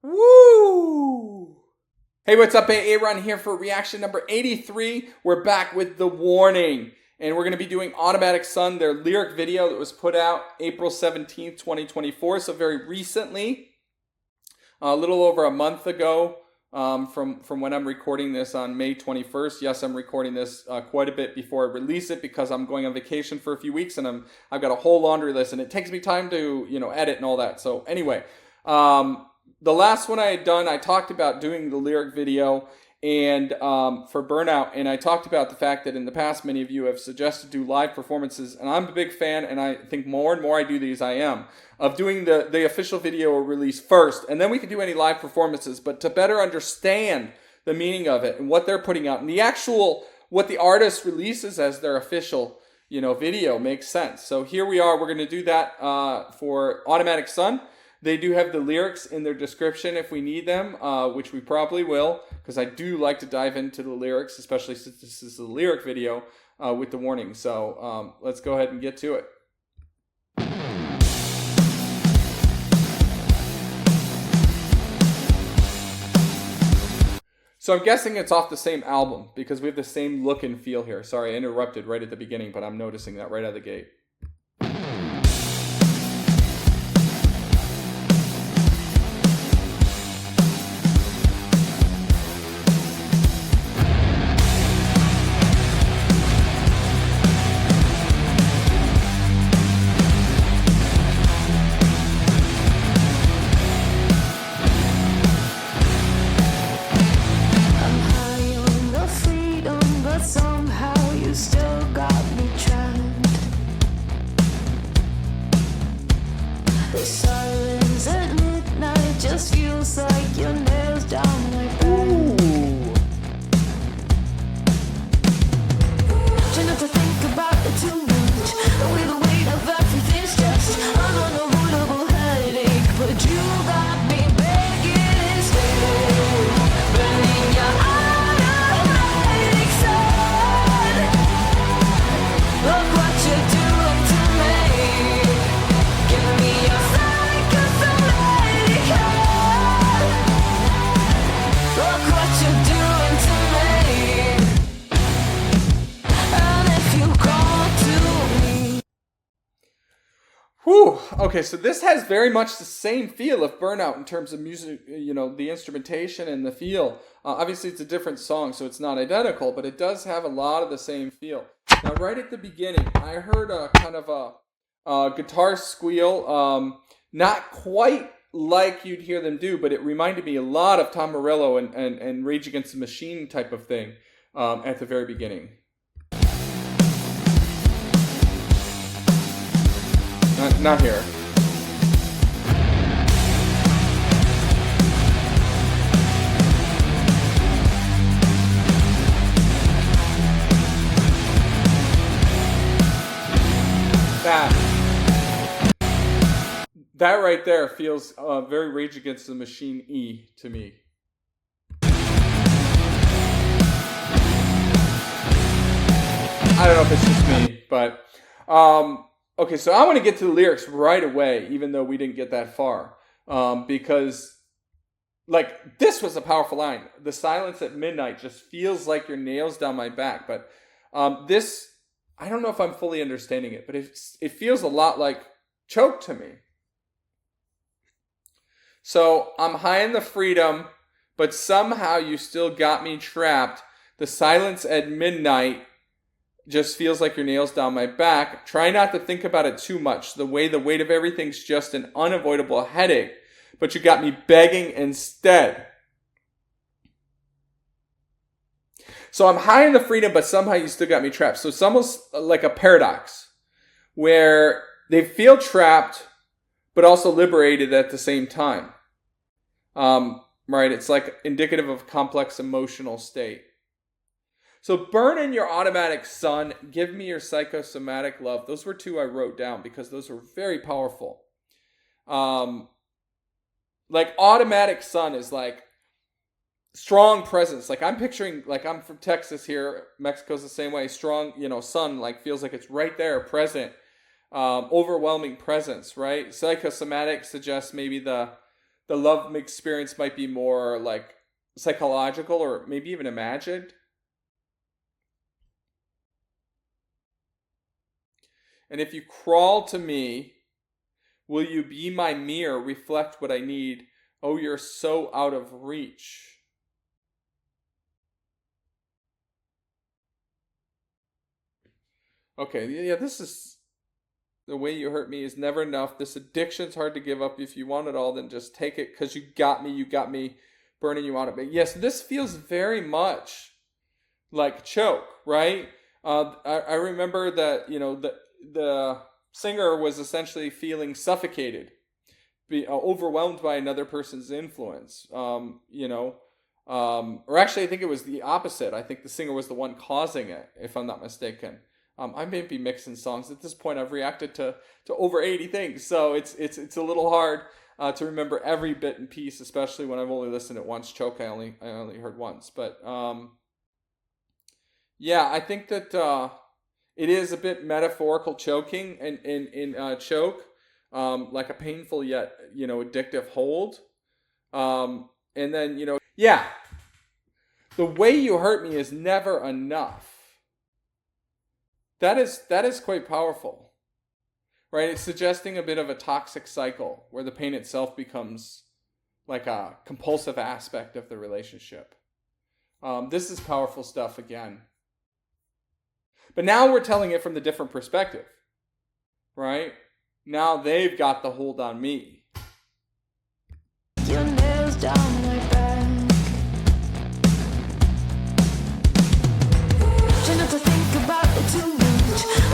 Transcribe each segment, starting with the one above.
Woo! Hey, what's up? A-Aron here for reaction number 83. We're back with The Warning. And we're going to be doing Automatic Sun, their lyric video that was put out April 17th, 2024. So very recently, a little over a month ago from when I'm recording this on May 21st. Yes, I'm recording this quite a bit before I release it because I'm going on vacation for a few weeks and I've got a whole laundry list and it takes me time to, edit and all that. So anyway, the last one I had done, I talked about doing the lyric video and for Burnout, and I talked about the fact that in the past many of you have suggested do live performances, and I'm a big fan, and I think more and more I do these, I am, of doing the official video release first, and then we can do any live performances, but to better understand the meaning of it and what they're putting out, and the actual, what the artist releases as their official, video makes sense. So here we are, we're going to do that for Automatic Sun. They do have the lyrics in their description if we need them, which we probably will, because I do like to dive into the lyrics, especially since this is a lyric video with The Warning. So let's go ahead and get to it. So I'm guessing it's off the same album, because we have the same look and feel here. Sorry, I interrupted right at the beginning, but I'm noticing that right out of the gate. Somehow you still got me trapped. The silence at midnight just feels like your nails down my back. Try not to think about it too much. With the weight of everything's just an unavoidable headache, but you got me begging instead. Burning your automatic sun. Look what you're doing to me. Give me your psychosomatic heart. Look what you're doing to me. And if you call to me. Whew. Okay, so this has very much the same feel of Burnout in terms of music, the instrumentation and the feel. Obviously, it's a different song, so it's not identical, but it does have a lot of the same feel. Now, right at the beginning, I heard a kind of a guitar squeal, not quite like you'd hear them do, but it reminded me a lot of Tom Morello and Rage Against the Machine type of thing at the very beginning. Not here. That right there feels very Rage Against the Machine-y to me. I don't know if it's just me, but okay, so I want to get to the lyrics right away, even though we didn't get that far, because this was a powerful line. The silence at midnight just feels like your nails down my back, but this, I don't know if I'm fully understanding it, but it feels a lot like Choke to me. So I'm high in the freedom, but somehow you still got me trapped. The silence at midnight just feels like your nails down my back. Try not to think about it too much. The weight of everything's just an unavoidable headache, but you got me begging instead. So I'm high in the freedom, but somehow you still got me trapped. So it's almost like a paradox where they feel trapped, but also liberated at the same time. Right? It's like indicative of a complex emotional state. So burn in your automatic sun, give me your psychosomatic love. Those were two I wrote down because those were very powerful. Automatic sun is like strong presence. Like I'm picturing, like I'm from Texas here. Mexico's the same way. Strong, sun like feels like it's right there, present. Overwhelming presence, right? Psychosomatic suggests maybe the the love experience might be more like psychological or maybe even imagined. And if you crawl to me, will you be my mirror, reflect what I need? Oh, you're so out of reach. Okay, yeah, this is the way you hurt me is never enough. This addiction's hard to give up. If you want it all, then just take it because you got me burning you out of it. Yes, this feels very much like Choke, right? I remember that, the singer was essentially feeling suffocated, overwhelmed by another person's influence. Or actually, I think it was the opposite. I think the singer was the one causing it, if I'm not mistaken. I may be mixing songs at this point. I've reacted to over 80 things, so it's a little hard to remember every bit and piece, especially when I've only listened to it once. Choke, I only heard once, but yeah, I think that it is a bit metaphorical choking in Choke, like a painful yet addictive hold, and then yeah, the way you hurt me is never enough. That is quite powerful, right? It's suggesting a bit of a toxic cycle where the pain itself becomes like a compulsive aspect of the relationship. This is powerful stuff again. But now we're telling it from the different perspective, right? Now they've got the hold on me. Your nails down my back. Try not to think about it too much.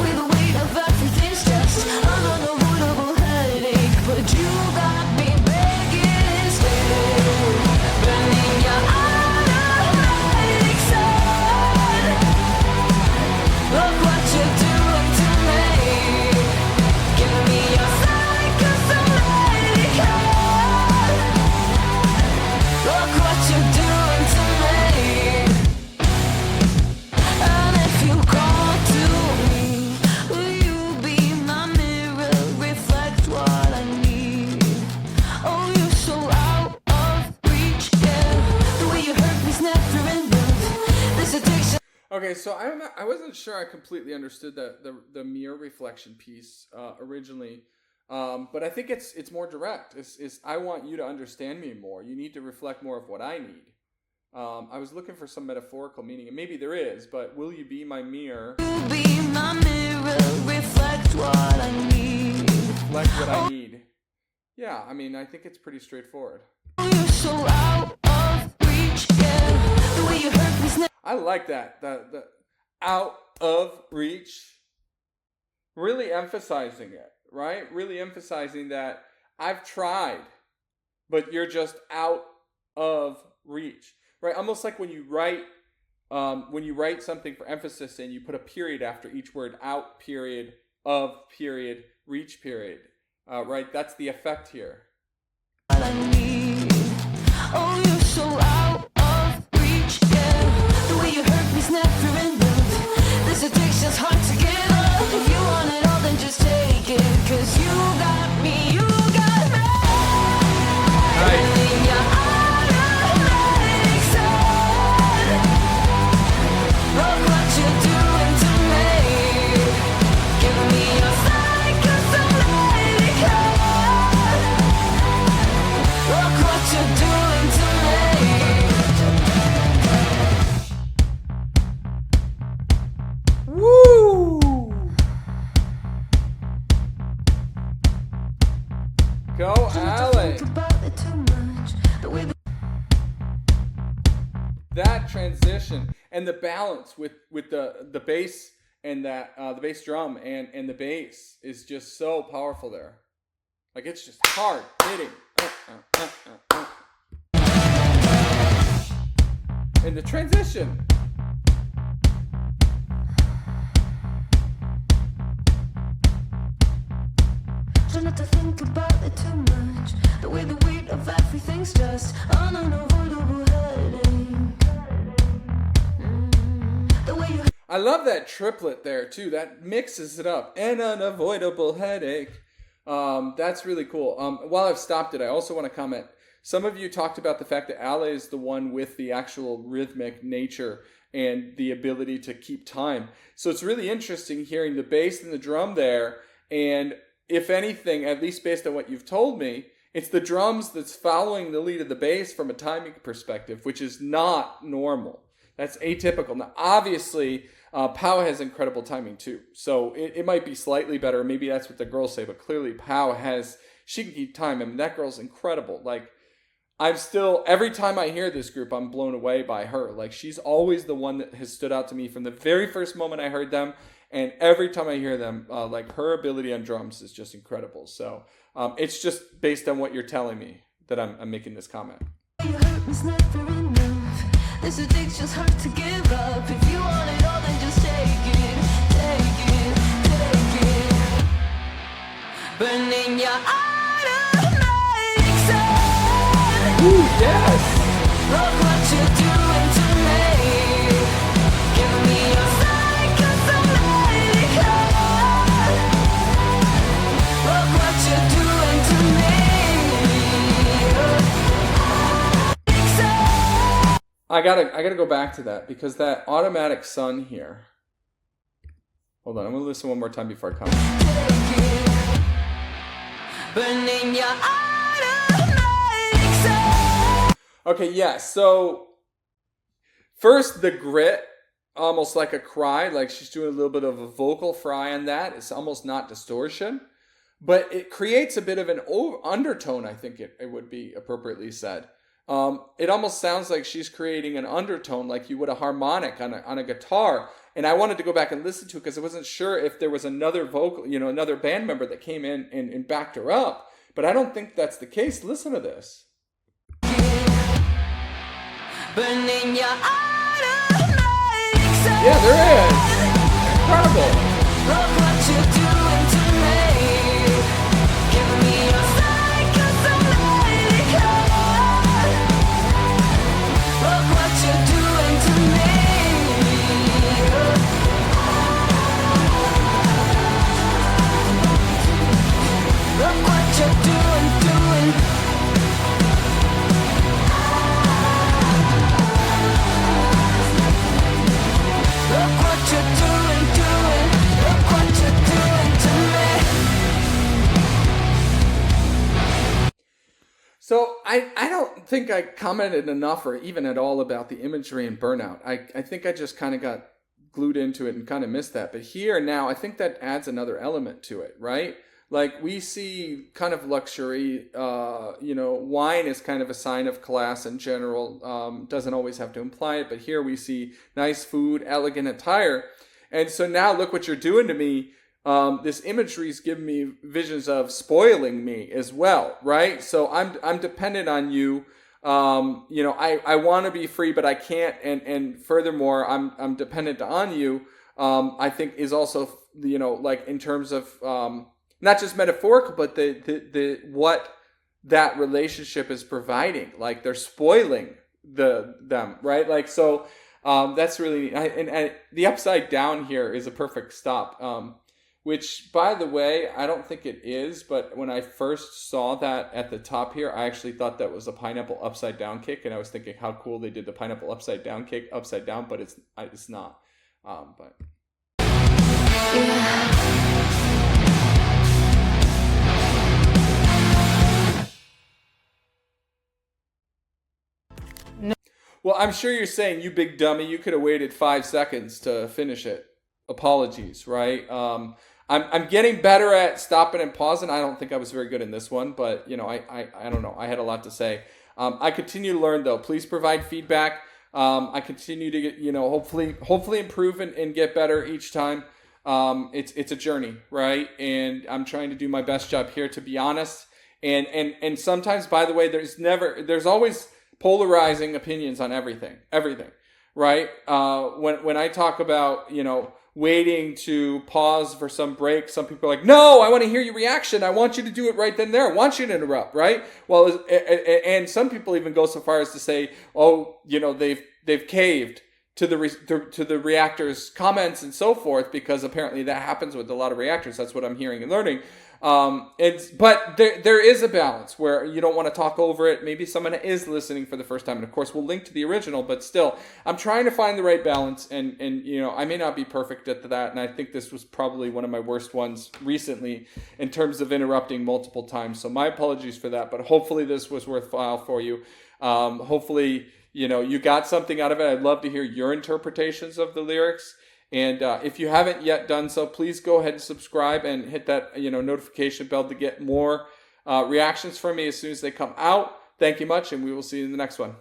With the weight of everything's just an unavoidable headache. But you got me begging instead. Burning your automatic side. Look what you're doing to me. Give me your psychosomatic heart. Look what you're doing to me. And if you call to me, will you be my mirror, reflect what I need? Oh, you're so out of reach, yeah. The way you hurt me's never enough. This addiction. Okay, so I wasn't sure I completely understood the mirror reflection piece originally, but I think it's more direct. It's I want you to understand me more. You need to reflect more of what I need. I was looking for some metaphorical meaning, and maybe there is, but will you be my mirror? You be my mirror, reflect what I need. Reflect what I need. Yeah, I mean, I think it's pretty straightforward. Oh, you're so out of reach, yeah. The way you hurt me's never. I like that. The out of reach. Really emphasizing it, right? Really emphasizing that I've tried, but you're just out of reach, right? Almost like when you write something for emphasis and you put a period after each word, out period, of period, reach period, right? That's the effect here. What I need. Oh, you're so out of reach, yeah. The way you hurt me's never enough. This addiction's hard to get off. If you want it all, then just take it. 'Cause you got me, you got me. Burning your automatic side. Look what you're doing to me. Give me your psychosomatic heart. Look what you're doing to me. Woo! Go, Alex! Think about it too much. The way That transition and the balance with the bass and that the bass drum and the bass is just so powerful there. Like it's just hard hitting. And the transition. try not to think about it too much. The way the weight of everything's just an unavoidable headache. The way you. I love that triplet there too. That mixes it up. An unavoidable headache. That's really cool. While I've stopped it, I also want to comment. some of you talked about the fact that Ale is the one with the actual rhythmic nature and the ability to keep time. So it's really interesting hearing the bass and the drum there. And if anything, at least based on what you've told me, it's the drums that's following the lead of the bass from a timing perspective, which is not normal. That's atypical. Now, obviously, Pau has incredible timing too. So it might be slightly better. Maybe that's what the girls say, but clearly Pau she can keep time. I mean, that girl's incredible. Like, every time I hear this group, I'm blown away by her. Like, she's always the one that has stood out to me from the very first moment I heard them. And every time I hear them, like, her ability on drums is just incredible. So it's just based on what you're telling me that I'm making this comment. You hurt me's never enough. This addiction's hard to give up. If you want it all, then just take it, take it, take it. Burning your automatic sun. Ooh, yes! Look what you're doing to me. Give me your psychosomatic heart. Look what you're doing to me. I gotta go back to that because that automatic sun here. Hold on, I'm gonna listen one more time before I comment. Burning your automatic sun. Okay, yeah, so first the grit, almost like a cry, like she's doing a little bit of a vocal fry on that. It's almost not distortion, but it creates a bit of an undertone, I think it would be appropriately said. It almost sounds like she's creating an undertone like you would a harmonic on a guitar. And I wanted to go back and listen to it because I wasn't sure if there was another vocal, another band member that came in and backed her up. But I don't think that's the case. Listen to this. Burning your automatic sun. Yeah, there is. Incredible. Look what you're doing to me. Give me your psychosomatic heart. Look what you're doing to me. Look what you're doing, doing. Look what you're doing, doing. Look what you're doing to me. So I don't think I commented enough or even at all about the imagery and burnout. I think I just kind of got glued into it and kind of missed that. But here now, I think that adds another element to it, right? Like we see kind of luxury, wine is kind of a sign of class in general. Doesn't always have to imply it, but here we see nice food, elegant attire. And so now look what you're doing to me. This imagery is giving me visions of spoiling me as well, right? So I'm dependent on you. I want to be free, but I can't. And furthermore, I'm dependent on you. I think is also, like in terms of, not just metaphorical, but the what that relationship is providing. Like they're spoiling them, right? Like so, that's really and the upside down here is a perfect stop. Which, by the way, I don't think it is. But when I first saw that at the top here, I actually thought that was a pineapple upside down kick, and I was thinking how cool they did the pineapple upside down kick upside down, but it's not. But. Well, I'm sure you're saying, you big dummy, you could have waited 5 seconds to finish it. Apologies, right? I'm getting better at stopping and pausing. I don't think I was very good in this one, but I don't know. I had a lot to say. I continue to learn though. Please provide feedback. I continue to get, hopefully improve and get better each time. It's a journey, right? And I'm trying to do my best job here, to be honest. And sometimes, by the way, there's always polarizing opinions on everything, right? When I talk about, waiting to pause for some break, some people are like, no, I want to hear your reaction. I want you to do it right then and there. I want you to interrupt, right? Well, and some people even go so far as to say, oh, they've caved to the reactors' comments and so forth, because apparently that happens with a lot of reactors. That's what I'm hearing and learning. But there is a balance where you don't want to talk over it. Maybe someone is listening for the first time, and of course we'll link to the original. But still, I'm trying to find the right balance, and I may not be perfect at that, and I think this was probably one of my worst ones recently in terms of interrupting multiple times. So my apologies for that. But hopefully this was worthwhile for you. Hopefully you got something out of it. I'd love to hear your interpretations of the lyrics. And if you haven't yet done so, please go ahead and subscribe and hit that notification bell to get more reactions from me as soon as they come out. Thank you much, and we will see you in the next one.